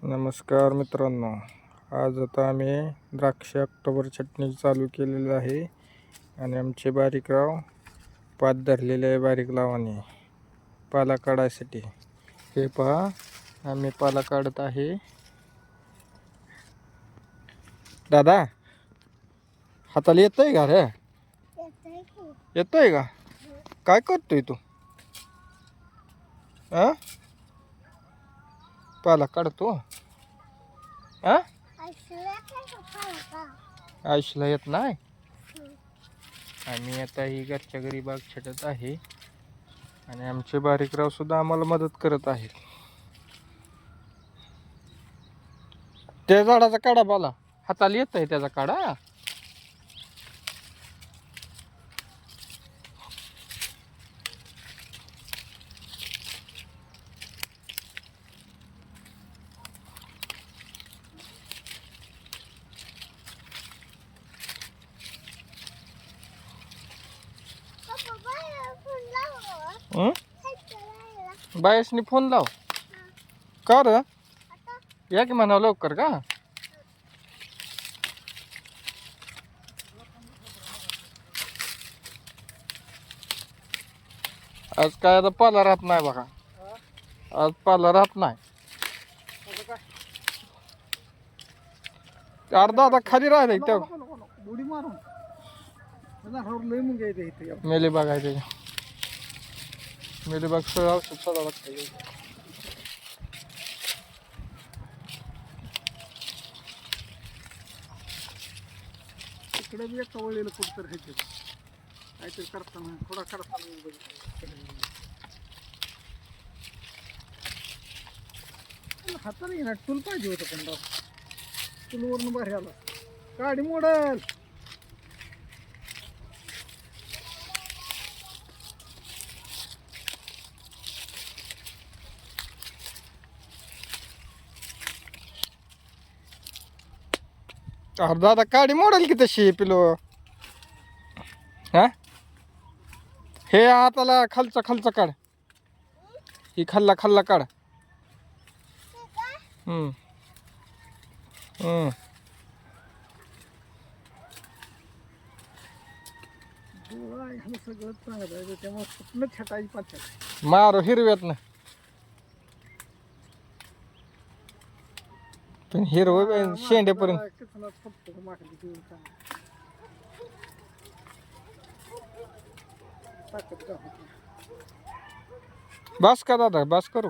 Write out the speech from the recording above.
नमस्कार मित्रांनो, आज आता आम्ही द्राक्ष ऑक्टोबर चटणी चालू केलेली आहे आणि आमचे बारीकराव पात धरलेले आहे बारीक लावाने पाला काढायसाठी. हे पहा, आम्ही पाला काढत आहे. दादा, हाताला येतंय का रे? येतंय का? काय करतोय तू? पाला काढतो. आयुषला येत नाही. आम्ही आता ही घरच्या घरी बाग छटत आहे आणि आमचे बारीकराव सुद्धा आम्हाला मदत करत आहेत. त्या झाडाचा काढा पाला, हाताला येत आहे त्याचा काढा. बायसनी फोन लाव. का रे? या की म्हणा लवकर का? आज काय आता पाला राहत नाही बघा. आज पाला राहत नाही. अर्धा आता खाली राहिलाय त्या उडी मारून लय मुंग्या येते इथे. मेली बाग आहे त्याच्या. मेली बाग सगळं औषध सोडावं लागतं. इकडे बी एका वळीला कुठं राहायचं काहीतरी करताना थोडा करताना हाताने ना टूल पाहिजे होतं. पण टूलवरून बाहेर आला गाडी मोडल. अर्धा आता काडी मोडेल की तशी पिलो. हा, हे हाताला खालचा खालचा काढ. ही खाल्ला खाल्ला काढ. हम्म हम्म सगळं चांगलं आहे त्यामुळे स्वप्न छटाई पाच मारो हिरव्यात ना. पण हिरवं शेंड्यापर्यंत बस का दादा, बस करू.